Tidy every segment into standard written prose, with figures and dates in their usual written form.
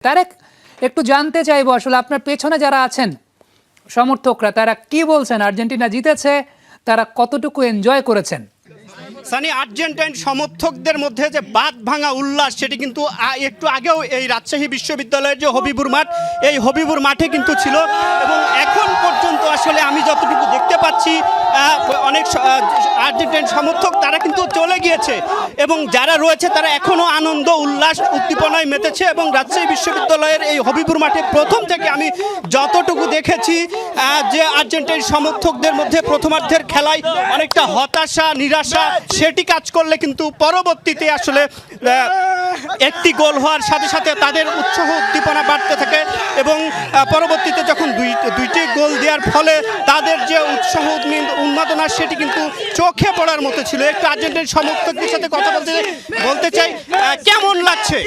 তারেক, একটু জানতে চাইবো আসলে আপনার পেছনে যারা আছেন সমর্থকরা, তারা কি বলছেন? আর্জেন্টিনা জিতেছে, তারা কতটুকু এনজয় করেছেন? সানি, আর্জেন্টাইন সমর্থকদের মধ্যে যে বাঁধ ভাঙা উল্লাস, সেটি কিন্তু একটু আগেও এই রাজশাহী বিশ্ববিদ্যালয়ের যে হবিবুর মাঠ, এই হবিবুর মাঠে কিন্তু ছিল। এবং এখন পর্যন্ত আসলে আমি যতটুকু দেখতে পাচ্ছি অনেক আর্জেন্টাইন সমর্থক তারা কিন্তু চলে গিয়েছে এবং যারা রয়েছে তারা এখনও আনন্দ উল্লাস উদ্দীপনায় মেতেছে। এবং রাজশাহী বিশ্ববিদ্যালয়ের এই হবিবুর মাঠে প্রথম থেকে আমি যতটুকু দেখেছি যে আর্জেন্টাইন সমর্থকদের মধ্যে প্রথমার্ধের খেলায় অনেকটা হতাশা, নিরাশা সেটি কাজ করলে কিন্তু পরবর্তীতে আসলে একটি গোল হওয়ার সাথে সাথে তাদের উৎসাহ উদ্দীপনা বাড়তে থাকে এবং পরবর্তীতে যখন দুইটি গোল দেওয়ার ফলে তাদের যে উৎসাহ উন্মাদনা সেটি কিন্তু চোখে পড়ার মতো ছিল। একটু আর্জেন্টাইন সমর্থকদের সাথে কথা বলতে চাই, কেমন লাগছে?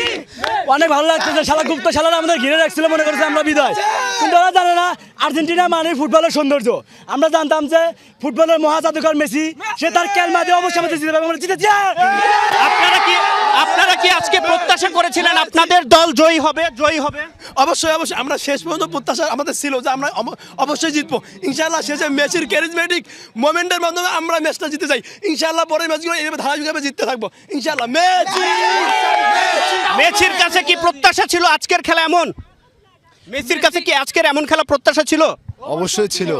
অনেক ভালো লাগছে যে শালা গুপ্ত শালারা আমাদের ঘিরে রাখছিল, মনে করছে আমরা বিদায়, কিন্তু ওরা জানে না আর্জেন্টিনা মানে ফুটবলের সৌন্দর্য। আমরা জানতাম যে ফুটবলের মহাজাদুকর মেসি, সে তার খেল মাঝে অবশ্যই আমাদের জিতে পারবে, আমরা জিতেছি। আপনারা কি আজকে প্রত্যাশা করেছিলেন আপনাদের দল জয়ী হবে? অবশ্যই অবশ্যই, আমরা শেষ পর্যন্ত প্রত্যাশা আমাদের ছিল যে আমরা অবশ্যই জিতবো ইনশাআল্লাহ। শেষে মেসির ক্যারিজমেটিক মোমেন্টের মাধ্যমে আমরা ম্যাচটা জিতে যাই ইনশাআল্লাহ। পরের ম্যাচগুলো এইভাবে ধারাবাহিকভাবে জিততে থাকবো ইনশাআল্লাহ। মেসির কাছে কি প্রত্যাশা ছিল আজকের খেলা এমন? মেসির কাছে কি আজকের এমন খেলা প্রত্যাশা ছিল? অবশ্যই ছিল।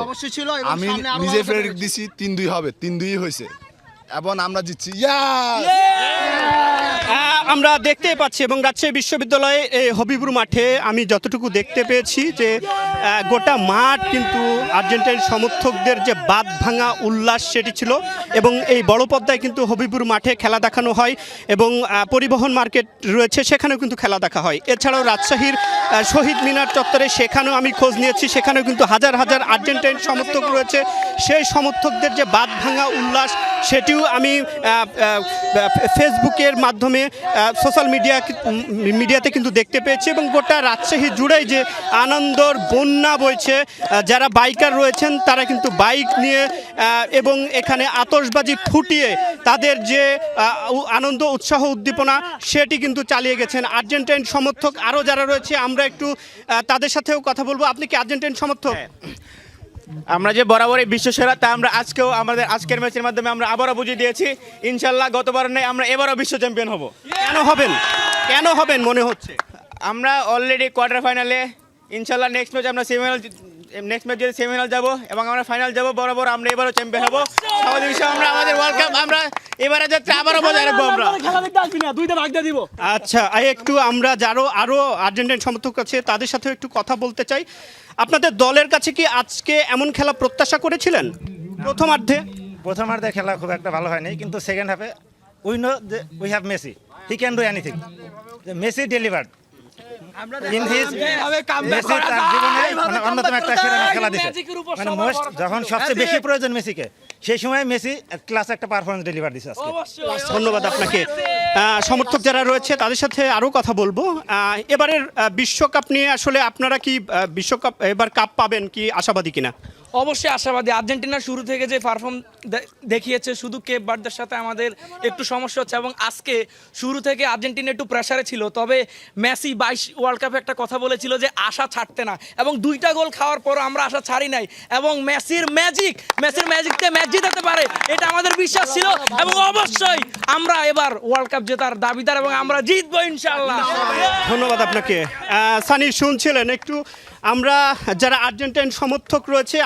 আমি নিজে প্রেডিক্ট দিছি 3-2 হবে, 3-2 হয়েছে এবং আমরা জিতছি। আমরা দেখতেই পাচ্ছি এবং রাজশাহী বিশ্ববিদ্যালয়ে এই হবিবুর মাঠে আমি যতটুকু দেখতে পেয়েছি যে গোটা মাঠ কিন্তু আর্জেন্টাইন সমর্থকদের যে বাঁধ ভাঙা উল্লাস সেটি ছিল। এবং এই বড় পর্দায় কিন্তু হবিবুর মাঠে খেলা দেখানো হয় এবং পরিবহন মার্কেট রয়েছে, সেখানেও কিন্তু খেলা দেখা হয়। এছাড়াও রাজশাহীর শহীদ মিনার চত্বরে, সেখানেও আমি খোঁজ নিয়েছি, সেখানেও কিন্তু হাজার হাজার আর্জেন্টাইন সমর্থক রয়েছে। সেই সমর্থকদের যে বাঁধ ভাঙা উল্লাস সেটিও আমি ফেসবুকের মাধ্যমে সোশ্যাল মিডিয়াতে কিন্তু দেখতে পেয়েছি। এবং গোটা রাজশাহী জুড়েই যে আনন্দর বন্যা বইছে, যারা বাইকার রয়েছেন তারা কিন্তু বাইক নিয়ে এবং এখানে আতশবাজি ফুটিয়ে তাদের যে আনন্দ উৎসাহ উদ্দীপনা সেটি কিন্তু চালিয়ে গেছেন আর্জেন্টাইন সমর্থক। আরও যারা রয়েছে আমরা একটু তাদের সাথেও কথা বলবো। আপনি কি আর্জেন্টাইন সমর্থক? আমরা যে বরাবরই বিশ্বসেরা, তা আমরা আজকেও আমাদের আজকের ম্যাচের মাধ্যমে আমরা আবারও বুঝিয়ে দিয়েছি ইনশাল্লাহ গতবার নেই, আমরা এবারও বিশ্ব চ্যাম্পিয়ন হব। কেন হবেন মনে হচ্ছে? আমরা অলরেডি কোয়ার্টার ফাইনালে, ইনশাল্লাহ নেক্সট ম্যাচ যদি সেমিফাইনাল যাব এবং আমরা ফাইনাল যাব, বরাবর আমরা এবারও চ্যাম্পিয়ন হব। আমাদের বিষয় আমরা আমাদের ওয়ার্ল্ড কাপ আমরা এবারে যাত্রা আবারও বজায় রাখবো। আমরা দুইটা ভাগ দিয়ে দিব। আচ্ছা, একটু আমরা আরও আর্জেন্টাইন সমর্থক আছে তাদের সাথে একটু কথা বলতে চাই। আপনাদের দলের কাছে কি আজকে এমন খেলা প্রত্যাশা করেছিলেন? প্রথমার্ধে খেলা খুব একটা ভালো হয়নি, কিন্তু সেকেন্ড হাফে we know we have Messi, he can do anything. Messi delivered in his, Messi তার জীবনে অন্যতম একটা সেরা খেলা দিয়েছে। মানে মোস্ট যখন সবচেয়ে বেশি প্রয়োজন মেসিকে, সেই সময় মেসি ক্লাস একটা পারফরমেন্স ডেলিভার দিয়েছে আজকে। ধন্যবাদ আপনাকে। সমর্থক যারা রয়েছে তাদের সাথে আরও কথা বলবো। এবারের বিশ্বকাপ নিয়ে আসলে আপনারা কি বিশ্বকাপ এবার কাপ পাবেন কি আশাবাদী কিনা? অবশ্যই আশাবাদী। আর্জেন্টিনা শুরু থেকে যে পারফর্ম দেখিয়েছে, শুধু কেপ ভার্দের সাথে আমাদের একটু সমস্যা হচ্ছে এবং আজকে শুরু থেকে আর্জেন্টিনা একটু প্রেসারে ছিল। তবে মেসি 22 ওয়ার্ল্ড কাপে একটা কথা বলেছিল যে আশা ছাড়তে না, এবং 2টা গোল খাওয়ার পরও আমরা আশা ছাড়ি নাই। এবং মেসির ম্যাজিকতে ম্যাচ জিতাতে পারে, এটা আমাদের বিশ্বাস ছিল। এবং অবশ্যই আমরা এবার ওয়ার্ল্ড কাপ জেতার দাবিদার এবং আমরা জিতবো ইনশাআল্লাহ। ধন্যবাদ আপনাকে। সানি, শুনছিলেন একটু আমরা যারা আর্জেন্টাইন সমর্থক রয়েছে